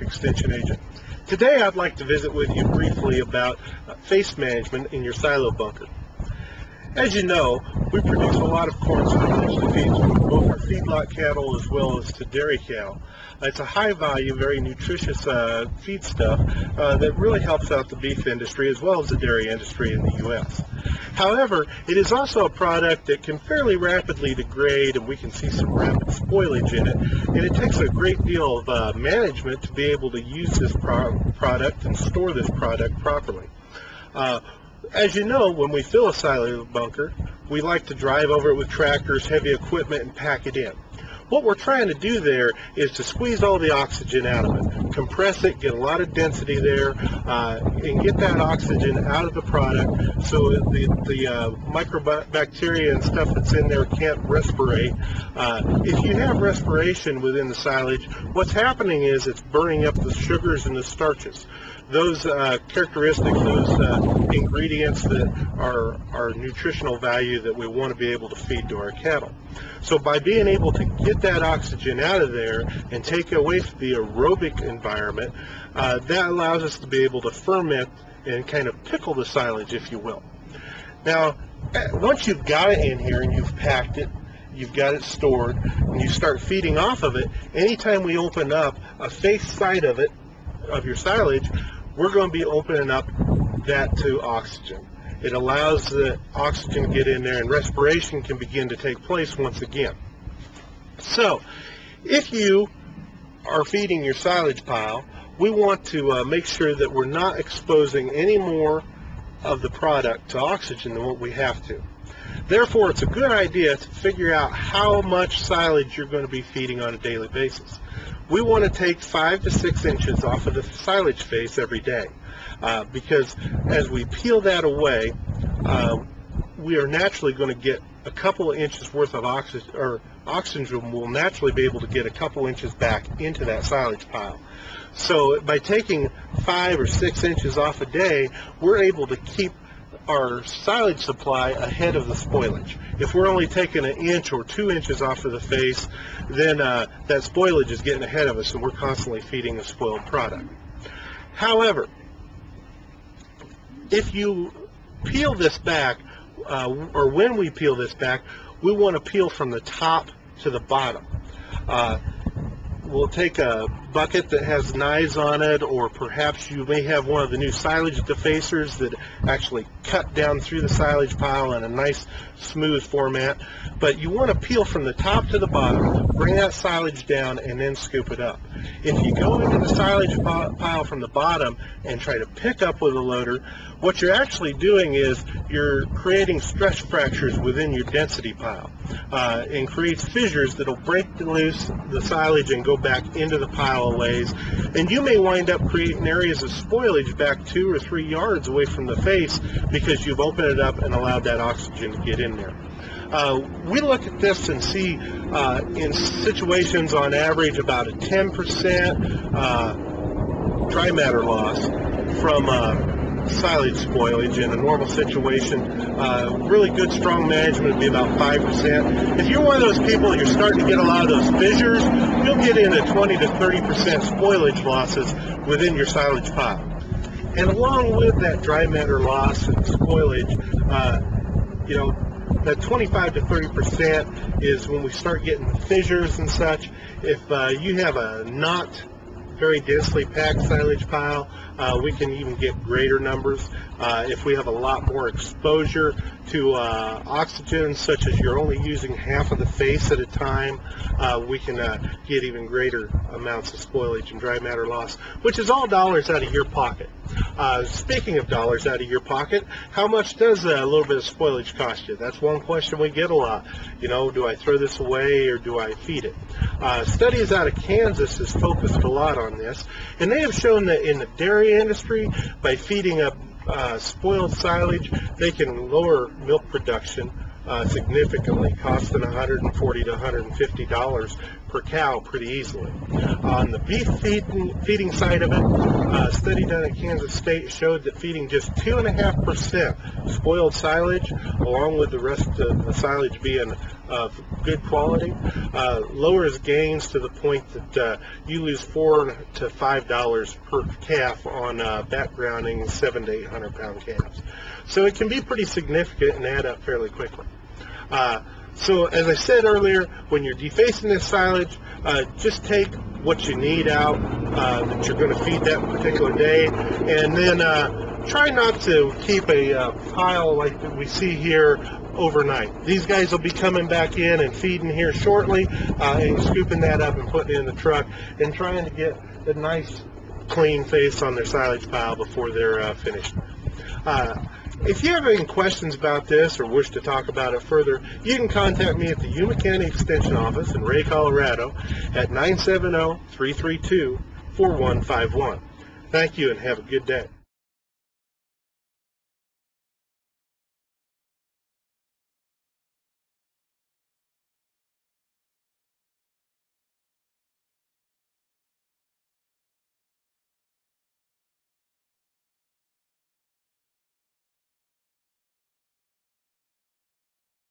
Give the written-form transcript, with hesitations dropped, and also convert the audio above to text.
Extension Agent. Today I'd like to visit with you briefly about face management in your silo bunker. As you know, we produce a lot of corn silage to feed both our feedlot cattle as well as to dairy cattle. It's a high value, very nutritious feedstuff that really helps out the beef industry as well as the dairy industry in the U.S. However, it is also a product that can fairly rapidly degrade, and we can see some rapid spoilage in it, and it takes a great deal of management to be able to use this product and store this product properly. As you know, when we fill a silo bunker, we like to drive over it with tractors, heavy equipment, and pack it in. What we're trying to do there is to squeeze all the oxygen out of it, compress it, get a lot of density there, and get that oxygen out of the product so the microbacteria and stuff that's in there can't respirate. If you have respiration within the silage, what's happening is it's burning up the sugars and the starches. Those characteristics, those ingredients that are nutritional value that we want to be able to feed to our cattle. So by being able to get that oxygen out of there and take away the aerobic environment, that allows us to be able to ferment and kind of pickle the silage, if you will. Now, once you've got it in here and you've packed it, you've got it stored, and you start feeding off of it, anytime we open up a face side of it, of your silage, we're going to be opening up that to oxygen. It allows the oxygen to get in there and respiration can begin to take place once again. So, if you are feeding your silage pile, we want to make sure that we're not exposing any more of the product to oxygen than what we have to. Therefore, it's a good idea to figure out how much silage you're going to be feeding on a daily basis. We want to take 5 to 6 inches off of the silage face every day because as we peel that away, we are naturally going to get a couple of inches worth of oxygen, or oxygen will naturally be able to get a couple inches back into that silage pile. So by taking 5 or 6 inches off a day, we're able to keep our silage supply ahead of the spoilage. If we're only taking 1 inch or 2 inches off of the face, then that spoilage is getting ahead of us and we're constantly feeding a spoiled product. However, if you peel this back, or when we peel this back, we want to peel from the top to the bottom. We'll take a bucket that has knives on it, or perhaps you may have one of the new silage defacers that actually cut down through the silage pile in a nice smooth format. But you want to peel from the top to the bottom, bring that silage down, and then scoop it up. If you go into the silage pile from the bottom and try to pick up with a loader, what you're actually doing is you're creating stress fractures within your density pile and creates fissures that'll break loose the silage and go back into the pile a ways, and you may wind up creating areas of spoilage back 2 or 3 yards away from the face because you've opened it up and allowed that oxygen to get in there. We look at this and see in situations on average about a 10% dry matter loss from silage spoilage. In a normal situation, really good strong management would be about 5%. If you're one of those people, you're starting to get a lot of those fissures, you'll get into 20 to 30% spoilage losses within your silage pile. And along with that dry matter loss and spoilage, you know, that 25 to 30% is when we start getting fissures and such. If you have a not very densely packed silage pile, we can even get greater numbers. If we have a lot more exposure to oxygen, such as you're only using half of the face at a time, we can get even greater amounts of spoilage and dry matter loss, which is all dollars out of your pocket. Speaking of dollars out of your pocket, how much does a little bit of spoilage cost you? That's one question we get a lot. You know, do I throw this away or do I feed it? Studies out of Kansas has focused a lot on this, and they have shown that in the dairy industry, by feeding up spoiled silage, they can lower milk production significantly, costing $140 to $150 per cow pretty easily. On the beef feeding side of it, a study done at Kansas State showed that feeding just 2.5% spoiled silage, along with the rest of the silage being of good quality, lowers gains to the point that you lose $4 to $5 per calf on backgrounding 700 to 800 pound calves. So it can be pretty significant and add up fairly quickly. So as I said earlier, when you're defacing this silage, just take what you need out that you're going to feed that particular day, and then try not to keep a pile like that we see here overnight. These guys will be coming back in and feeding here shortly, and scooping that up and putting it in the truck and trying to get a nice clean face on their silage pile before they're finished. If you have any questions about this or wish to talk about it further, you can contact me at the Yuma County Extension Office in Ray, Colorado at 970-332-4151. Thank you and have a good day.